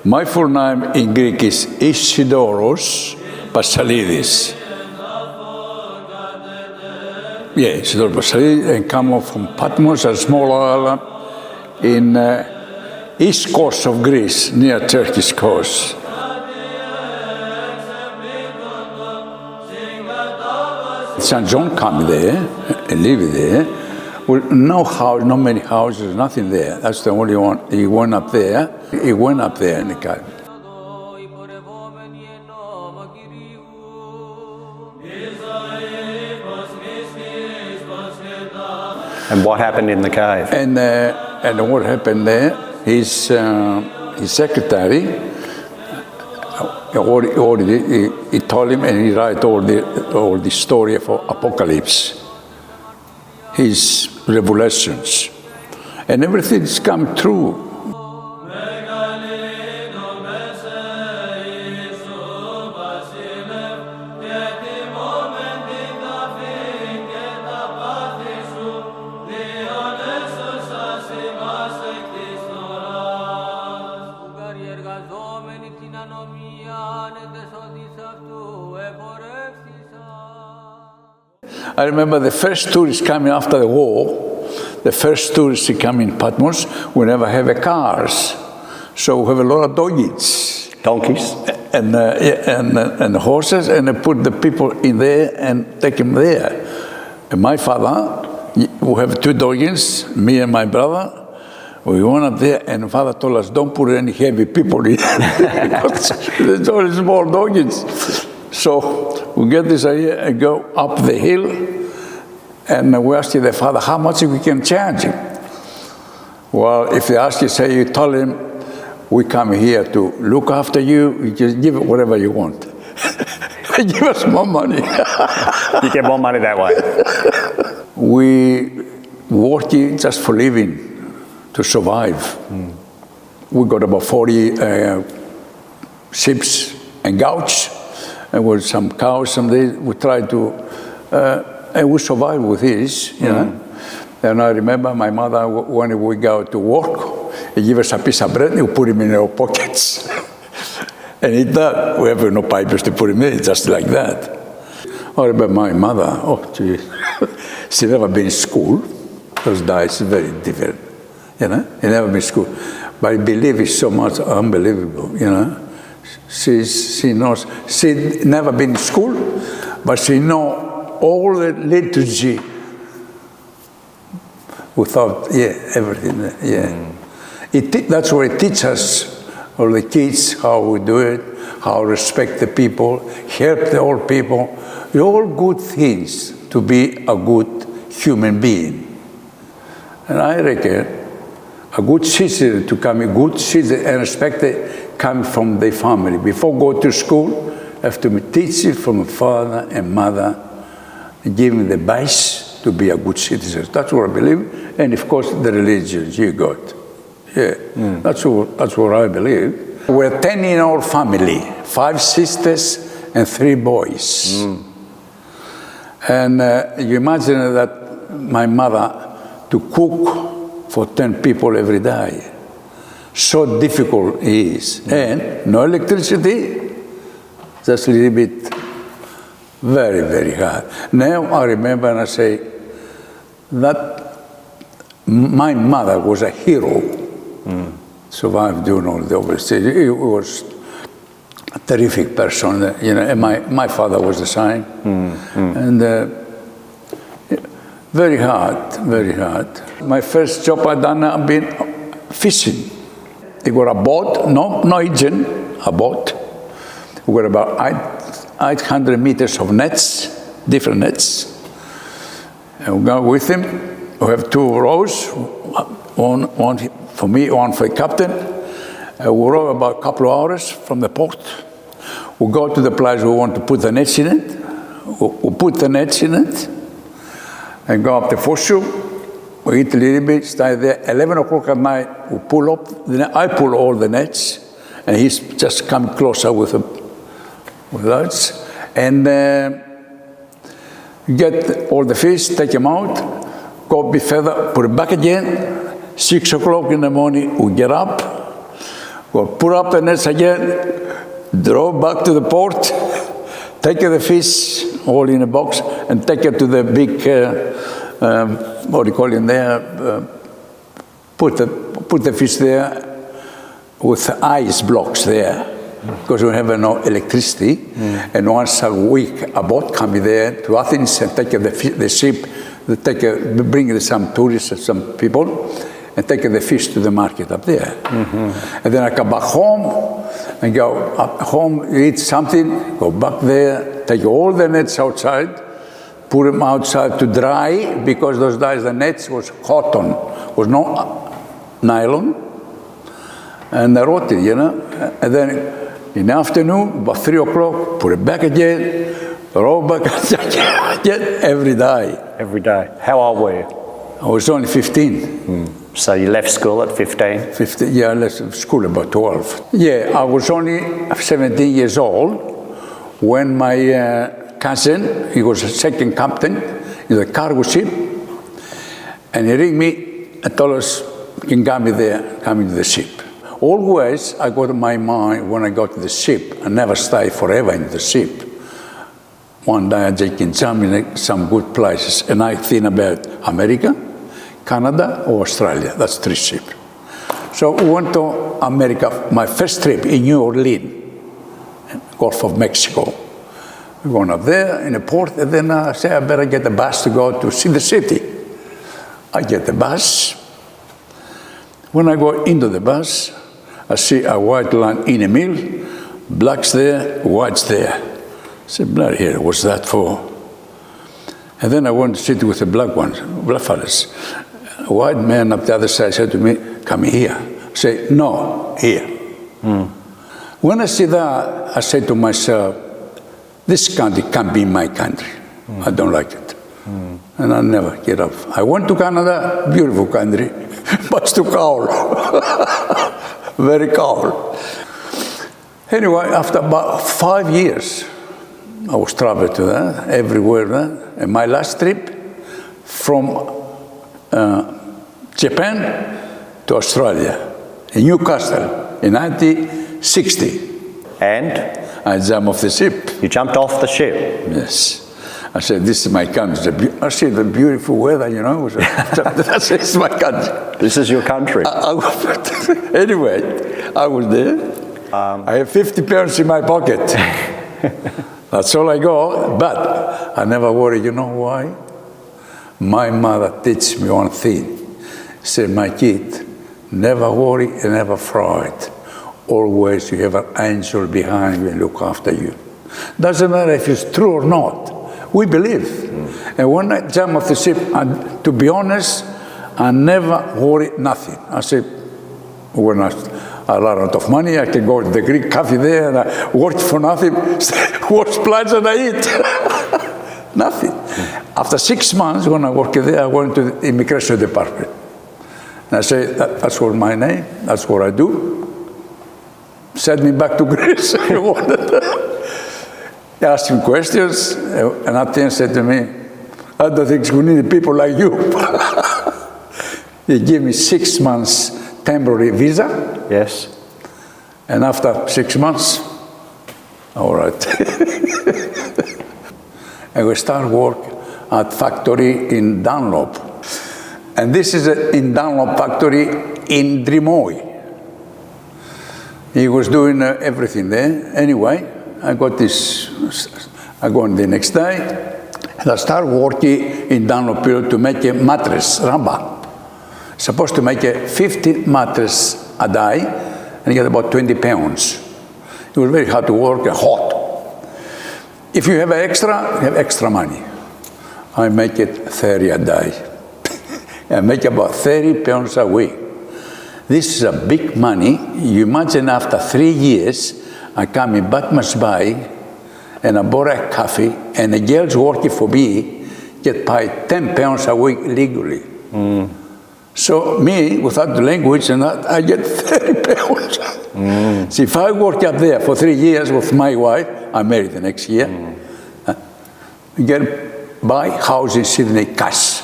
My full name in Greek is Isidoros Passalidis. Yeah, Isidoros Passalidis, and come from Patmos, a small island in east coast of Greece, near Turkish coast. St. John came there and lived there. Well, no house, not many houses, nothing there. That's the only one. He went up there. He went up there in the cave. And what happened in the cave? And what happened there? His secretary he told him, and he wrote all the story of Apocalypse, his revelations, and everything's come true. I remember the first tourists coming after the war, the first tourists coming in Patmos, we never have cars. So we have a lot of donkeys. Donkeys? And horses, and they put the people in there and take them there. And my father, we have 2 donkeys, me and my brother. We went up there, and father told us, don't put any heavy people in because there's only small donkeys. So we get this idea and go up the hill, and we ask the father how much we can charge him. Well, if they ask you, say, you tell him, we come here to look after you, you just give it whatever you want. Give us more money. You get more money that way. We working just for living, to survive. We got about 40 sheep and goats, and with some cows. Some days we try to, and we survive with this, you know. And I remember my mother, when we go to work, he give us a piece of bread, and we put him in our pockets. And eat that. We have no papers to put him in, just like that. I remember my mother, oh gee, she never been in school. Those days, very different, you know. She never been in school. But I believe it's so much unbelievable, you know. She knows, she never been in school, but she know all the liturgy without, everything, that's where it teaches us, all the kids, how we do it, how to respect the people, help the old people, all good things to be a good human being. And I reckon a good citizen to come, a good citizen and respected, come from the family. Before go to school, have to be teaching from father and mother, and give them the base to be a good citizen. That's what I believe. And of course, the religion you got. That's what I believe. We're 10 in our family, 5 sisters and 3 boys. And you imagine that my mother to cook for 10 people every day. So difficult it is. And no electricity, just a little bit, very, very hard. Now I remember and I say that my mother was a hero. Survived doing all the overseas. He was a terrific person, you know, and my father was the same. And very hard, very hard. My first job I done, I've been fishing. We got a boat, no engine, a boat. We got about 800 meters of nets, different nets. And we go with him. We have 2 rows, one for me, one for the captain. We row about a couple of hours from the port. We go to the place we want to put the nets in it. We put the nets in it and go up the foreshore. We eat a little bit, stay there. 11 o'clock at night, we pull up. I pull all the nets, and he's just come closer with those. And get all the fish, take them out, go a bit further, put it back again. 6 o'clock in the morning, we get up, Go put up the nets again, drove back to the port, take the fish all in a box, and take it to the big, what do you call it there? Put the fish there with ice blocks there, because we have no electricity. And once a week, a boat coming there to Athens and take the ship, bring some tourists, some people, and take the fish to the market up there. And then I come back home and go up home, eat something, go back there, take all the nets outside, put them outside to dry, because those days the nets was cotton, was no nylon, and the Rotary, you know. And then in the afternoon, about 3 o'clock, put it back again, roll back again, every day. Every day. How old were you? I was only 15. So you left school at 15? 15, yeah, I left school about 12. Yeah, I was only 17 years old when my cousin, he was a second captain in the cargo ship, and he rang me and told us, you can come there, come into the ship. Always, I got in my mind when I got to the ship, I never stay forever in the ship. One day I just can jump in some good places, and I think about America, Canada, or Australia. That's 3 ships. So we went to America, my first trip in New Orleans, Gulf of Mexico. We went up there in the port, and then I said, I better get a bus to go to see the city. I get the bus. When I go into the bus, I see a white line in the middle, blacks there, whites there. I said, bloody hell, what's that for? And then I went to sit with the black ones, black fellas. A white man up the other side said to me, come here. I say, no, here. When I see that, I say to myself, this country can't be my country. I don't like it. And I never get up. I went to Canada, beautiful country, but too cold. Very cold. Anyway, after about 5 years, I was traveling to that, everywhere. And my last trip from Japan to Australia, in Newcastle, in 1960. And? I jumped off the ship. You jumped off the ship? Yes. I said, this is my country. I see the beautiful weather, you know. This is my country. This is your country? Anyway, I was there. I have 50 pounds in my pocket. That's all I got. But I never worry. You know why? My mother teach me one thing. She said, my kid, never worry and never fright. Always you have an angel behind you and look after you. Doesn't matter if it's true or not. We believe. And when I jump off the ship, and to be honest, I never worry nothing. I said, when I a lot of money, I can go to the Greek cafe there and I work for nothing, watch planes and I eat. Nothing. After 6 months, when I worked there, I went to the immigration department. And I said, that's what my name, that's what I do. Send me back to Greece. They asked him questions, and at the end said to me, I don't think we need people like you. He gave me 6 months temporary visa. Yes. And after 6 months, all right. And we start work at factory in Dunlop. And this is in Dunlop factory in Drimoy. He was doing everything there. Anyway, I got this, I go on the next day, and I start working in Dunlop to make a mattress, rubber. Supposed to make a 50 mattress a day, and get about 20 pounds. It was very hard to work and hot. If you have extra, you have extra money. I make it 30 a day. I make about 30 pounds a week. This is a big money. You imagine after 3 years, I come in Batemans Bay, and I bought a coffee, and the girls working for me get paid 10 pounds a week legally. So me, without the language and that, I get 30 pounds. See, if I work up there for 3 years with my wife, I married the next year, buy house in Sydney cash.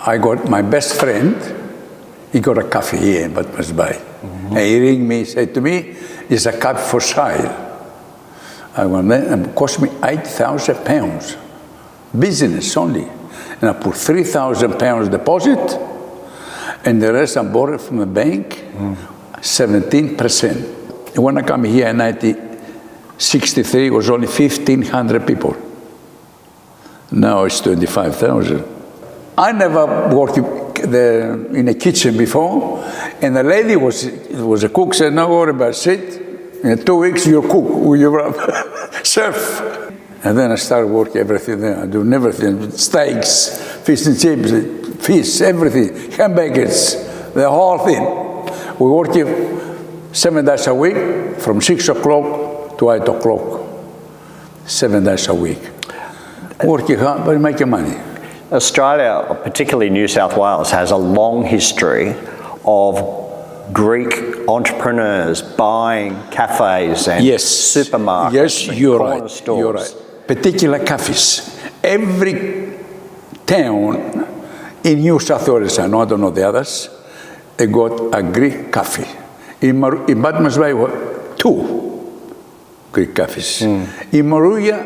I got my best friend, he got a cafe here in Batemans Bay. And he rang me, said to me, "It's a cafe for sale." I went there, and it cost me £8,000. Business only. And I put £3,000 deposit, and the rest I borrowed from the bank, 17%. And when I come here in 1963, it was only 1,500 people. Now it's 25,000. I never worked in a kitchen before, and the lady was a cook, said, "No worry about it, sit. In 2 weeks you'll cook, you'll serve." And then I started working everything there. I do everything, steaks, fish and chips, fish, everything, hamburgers, the whole thing. We work 7 days a week, from 6 o'clock to 8 o'clock, 7 days a week. Working hard, but making money. Australia, particularly New South Wales, has a long history of Greek entrepreneurs buying cafes and supermarkets. Yes, and you're corner right. stores. You're right. Particular cafes. Every town in New South Wales, I don't know the others, they got a Greek cafe. In Batemans Bay, 2 Greek cafes. In Moruya,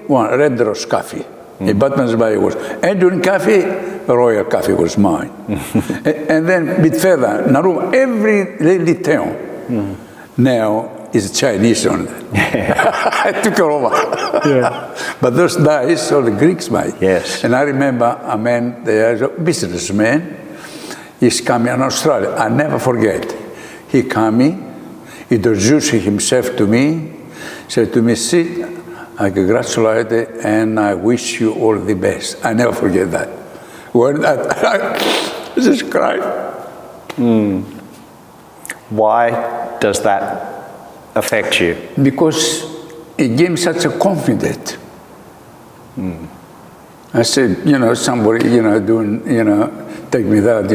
1 Red Rose Cafe. In Batemans Bay was Edwin Cafe, Royal Cafe was mine. And then a bit further, Nauru, every little town now is Chinese on it. I took it over. But those days, all the Greeks made. Yes. And I remember a man, there, a businessman, he's coming in Australia. I never forget. He came, he introduced himself to me, said to me, "Sit, I congratulate you and I wish you all the best." I never forget that. When I just cried. Why does that affect you? Because it gave me such a confidence. I said, somebody, doing, take me that,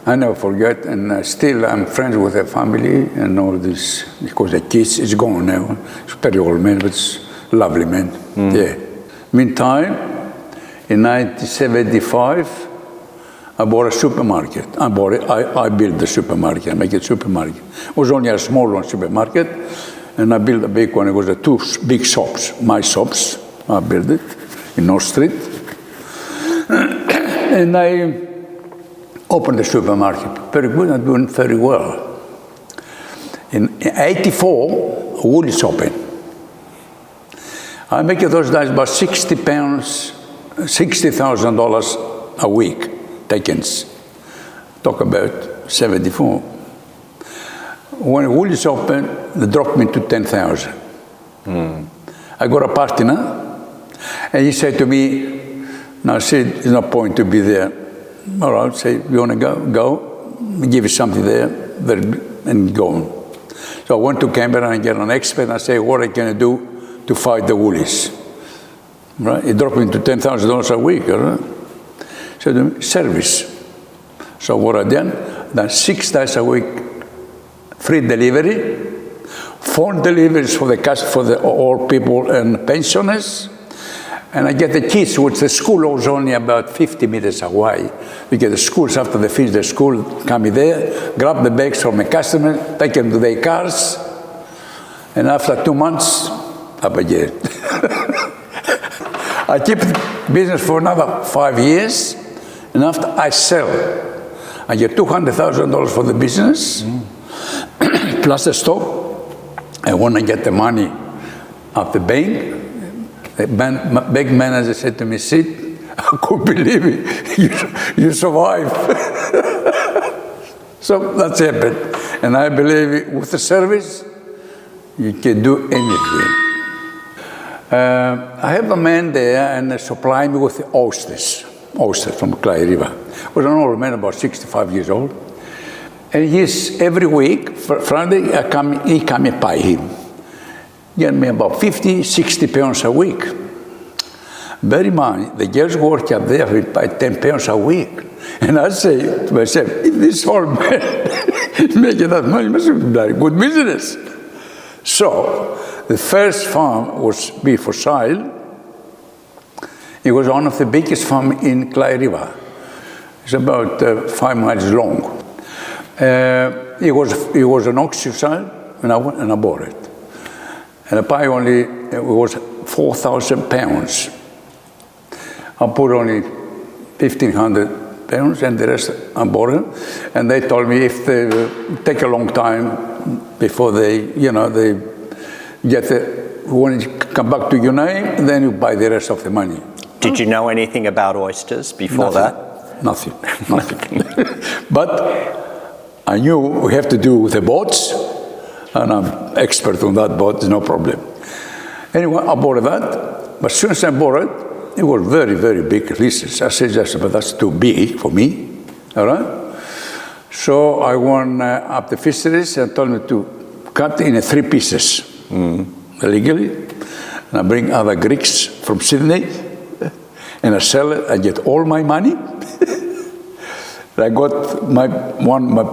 I never forget, and still I'm friends with the family and all this, because the kids is gone now. It's a very old man, but it's a lovely man. Yeah. Meantime, in 1975, I bought a supermarket. I built the supermarket, I make a supermarket. It was only a small one supermarket, and I built a big one. It was 2 big shops, my shops. I built it in North Street. And I opened the supermarket. Very good, I'm doing very well. In 84, Woolies opened. I make it those days about $60,000 a week, takens. Talk about 74. When Woolies opened, they dropped me to 10,000. I got a partner, and he said to me, "Now, Sid, there's no point to be there." All right, say, "You want to go? Go. Give you something there, and go." So I went to Canberra and get an expert, and I say, "What I can do to fight the Woolies?" Right? It dropped me to $10,000 a week. Right? So the service. So what I done 6 days a week, free delivery, phone deliveries for the old people and pensioners. And I get the kids, which the school was only about 50 meters away. We get the schools after they finish the school, come there, grab the bags from a customer, take them to their cars, and after 2 months, up again. I keep business for another 5 years, and after I sell, I get $200,000 for the business, plus the stock. And when I get the money of the bank, the bank manager said to me, "Sid, I couldn't believe it. You survived." So that's happened. And I believe with the service, you can do anything. I have a man there and they supply me with oysters from Clay River. He was an old man, about 65 years old. And he's every week, Friday, he come and pay him. Get me about 50, 60 pounds a week. Bear in mind, the girls work up there will pay 10 pounds a week. And I say to myself, if this old man is making that money, it must be very good business. So, the first farm was be for sale. It was one of the biggest farms in Clay River. It's about 5 miles long. It was an auction sale, and I went and I bought it. And the pie it was 4,000 pounds. I put only 1,500 pounds, and the rest I bought it. And they told me if they take a long time before they get when you come back to your name, then you buy the rest of the money. Did you know anything about oysters before that? Nothing. But I knew we have to do with the boats, and I'm expert on that boat, no problem. Anyway, I bought that, but as soon as I bought it, it was very, very big pieces. I said, yes, but that's too big for me, all right? So I went up the fisheries and told me to cut in 3 pieces, legally, and I bring other Greeks from Sydney, and I sell it, I get all my money. I got my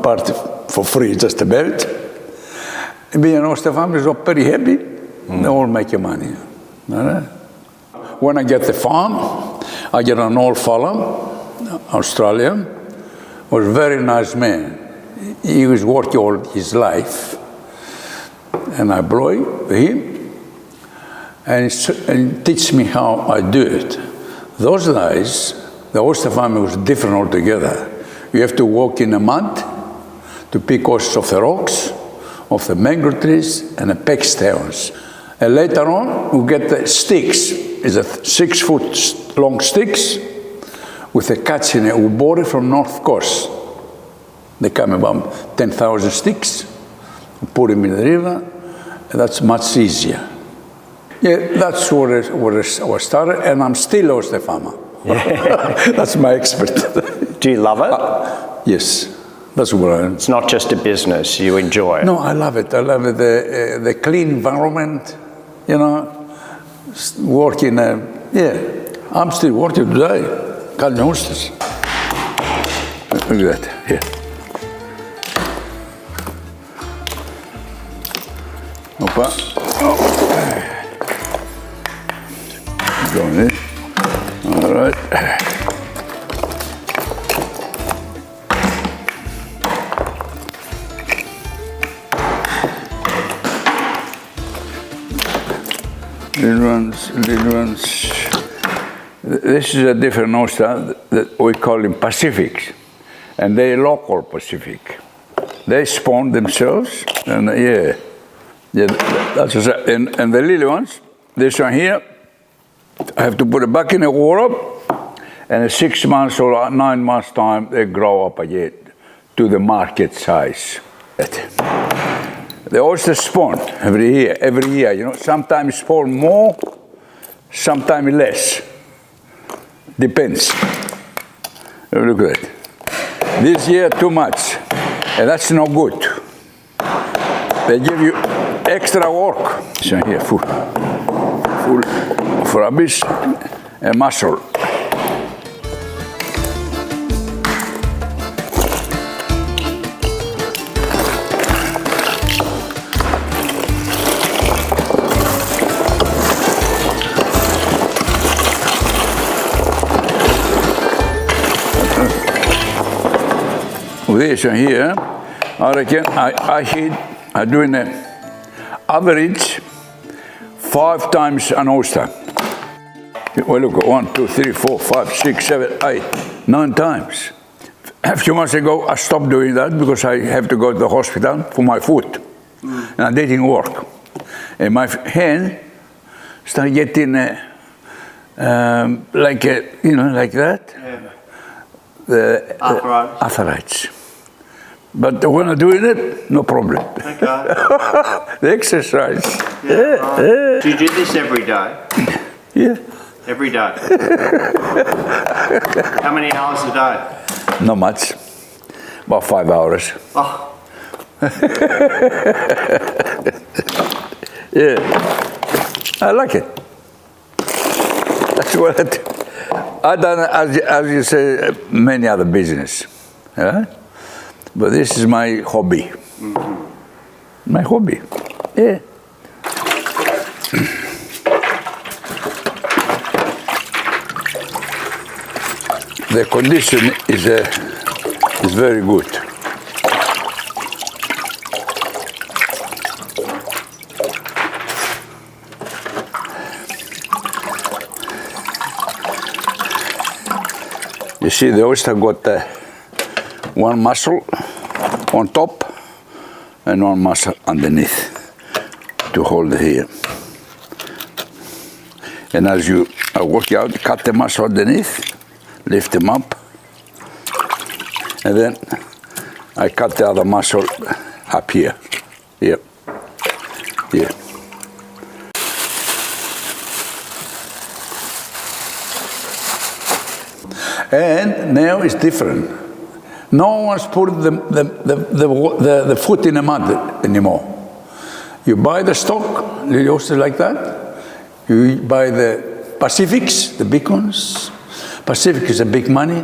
part for free, just about. Me and the family are very happy. They all make your money. All right? When I get the farm, I get an old fellow, Australian, was a very nice man. He was working all his life. And I employ him, and he teach me how I do it. Those days, the oyster farming was different altogether. You have to walk in the mud to pick oysters off the rocks, off the mangrove trees, and the peg stones. And later on, we get the sticks. It's a 6-foot long sticks with the cuts in it. We bought it from North Coast. They come about 10,000 sticks. We put them in the river, and that's much easier. Yeah, that's where I started, and I'm still oyster farmer. Yeah. That's my expert. Do you love it? Yes, that's what I am. It's not just a business, you enjoy it. No, I love it. I love it. The clean environment, working, I'm still working today, cutting oysters. Look at that, here. Opa. Going in. All right. Little ones. This is a different oyster that we call them Pacifics, and they're local Pacific. They spawn themselves, and that's just, and the little ones, this one here, I have to put it back in the water, and in 6 months or 9 months' time, they grow up again to the market size. The oysters spawn every year. Sometimes spawn more, sometimes less. Depends. Look at it. This year, too much, and that's no good. They give you extra work. So here, full of rubbish and mussel. This one here, I reckon I do an average 5 times an oyster. Well, look, 1, 2, 3, 4, 5, 6, 7, 8, 9 times. A few months ago, I stopped doing that because I have to go to the hospital for my foot, and I didn't work. And my hand started getting like that. Yeah. The arthritis. But when I'm doing it, no problem. Okay. The exercise. Yeah. Do you do this every day? Yeah. Every day? How many hours a day? Not much. About 5 hours. Oh. Yeah. I like it. That's what I do. I've done, as you say, many other business. Yeah? But this is my hobby. Mm-hmm. My hobby. Yeah. The condition is very good. You see, the oyster got one muscle on top and one muscle underneath to hold it here. And as you work out, cut the muscle underneath, lift them up, and then I cut the other muscle up here. Here. Here. And now it's different. No one's putting the foot in the mud anymore. You buy the stock, little oysters like that. You buy the Pacifics, the big ones. Pacific is a big money.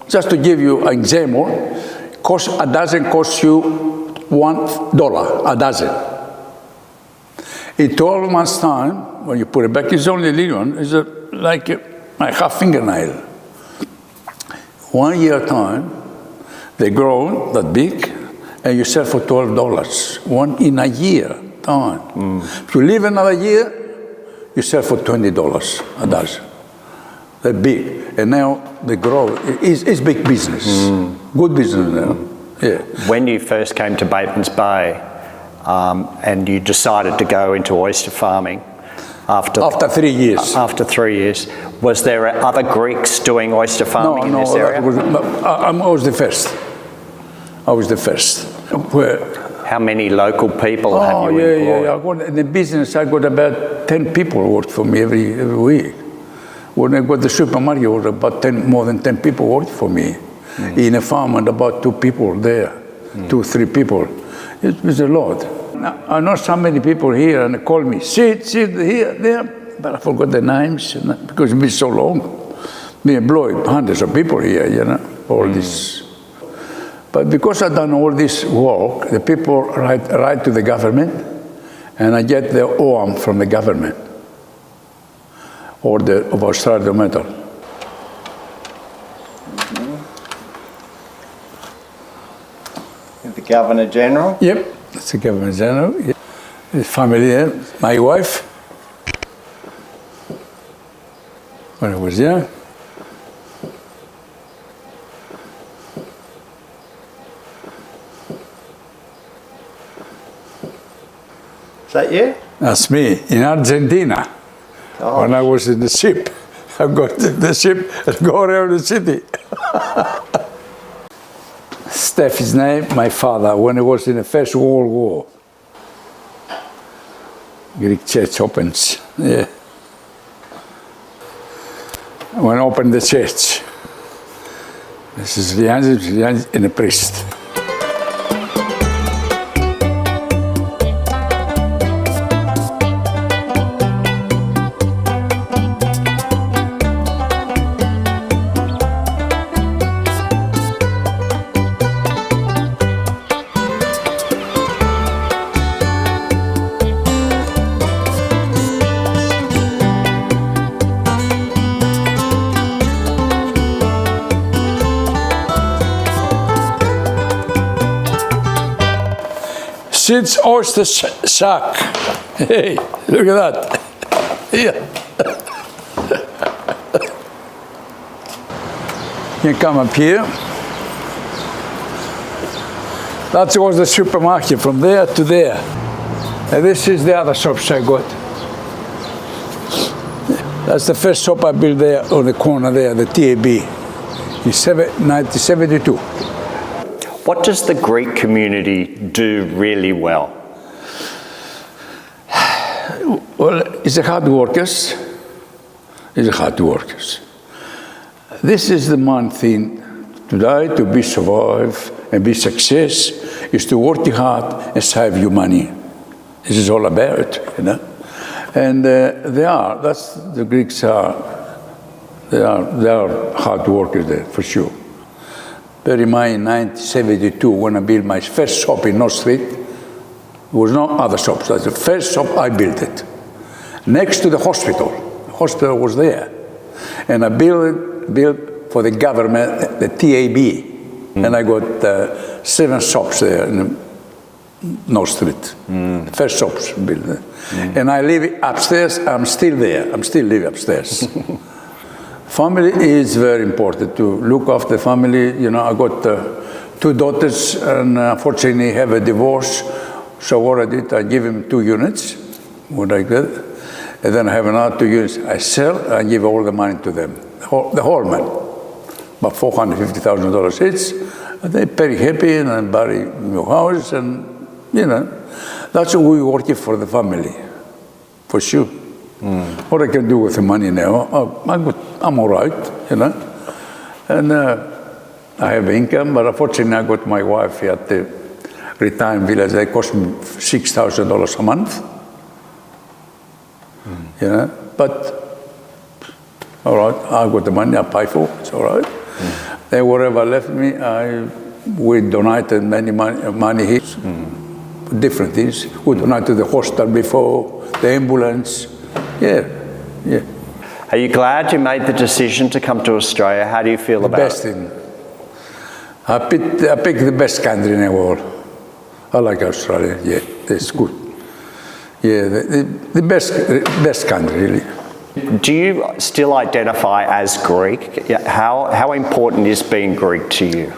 Just to give you an example, a dozen costs you $1 a dozen. In 12 months' time, when you put it back, it's only a little one. It's like my half fingernail. 1 year time, they grow that big, and you sell for $12. One in a year time. If you live another year, you sell for $20 a dozen. They're big, and now they grow. It's big business, good business now. Yeah. When you first came to Batemans Bay, and you decided to go into oyster farming, after 3 years. After 3 years, was there other Greeks doing oyster farming in this area? I was the first. I was the first. How many local people have you employed? In the business, I got about 10 people work for me every week. When I got the supermarket, was about more than 10 people worked for me. In a farm, and about 2 people there, 2, 3 people. It was a lot. I know so many people here, and they call me, sit here, there, but I forgot the names because it's been so long. We employed hundreds of people here, all this. But because I've done all this work, the people write to the government, and I get the OAM from the government, Order of Australian Metal. The Governor General? Yep, that's the Governor General. Yep. The family there, my wife, when I was young. Is that you? That's me, in Argentina. Oh. When I was in the ship, I got the ship and go around the city. Steph, name, my father, when he was in the First World War. Greek church opens, yeah. When I opened the church, this is Rianzi and a priest. Sid's oyster shack. Hey, look at that. Here. You come up here. That was the supermarket from there to there. And this is the other shops I got. That's the first shop I built there on the corner there, the TAB, in 1972. What does the Greek community do really well? Well, it's the hard workers. It's the hard workers. This is the main thing today, to be survive and be success, is to work hard and save you money. This is all about, And they are. That's the Greeks are. They are hard workers there for sure. Bear in mind, in 1972, when I built my first shop in North Street, there was no other shops. That's the first shop I built it. Next to the hospital. The hospital was there. And I built for the government, the TAB. And I got 7 shops there in North Street. First shops built there. And I live upstairs. I'm still there. I'm still living upstairs. Family is very important to look after family. You know, I got 2 daughters, and unfortunately have a divorce. So what I did, I give him 2 units, like that, and then I have another 2 units. I sell, I give all the money to them, the whole money, about $450,000 each. And they're very happy, and I buy a new house, and you know, that's what we working for the family, for sure. What I can do with the money now, I'm all right, you know. And I have income, but unfortunately I got my wife here at the retirement village. They cost me $6,000 a month, you know. But all right, I got the money, I pay for it, it's all right. Then whatever left me, we donated many money here, different things. We donated to the hospital before, the ambulance. Yeah. Are you glad you made the decision to come to Australia? How do you feel about it? Best thing. I picked the best country in the world. I like Australia. Yeah, it's good. Yeah, the best country, really. Do you still identify as Greek? How important is being Greek to you?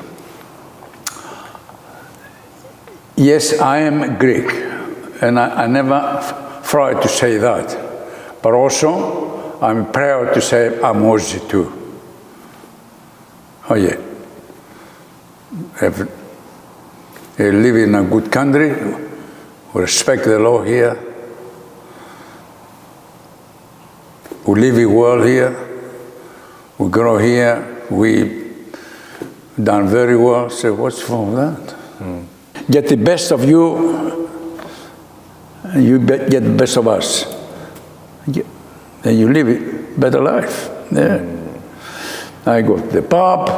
Yes, I am Greek, and I never tried to say that. But also, I'm proud to say I'm Aussie too. Oh yeah. I live in a good country. We respect the law here. We live well here. We grow here. We done very well. So what's wrong with that? Get the best of you, and you get the best of us. Then you live a better life. Yeah. I go to the pub,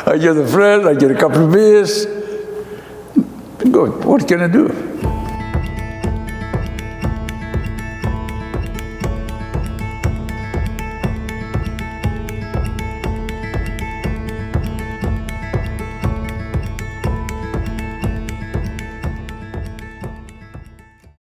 I get a friend, I get a couple of beers. Good, what can I do?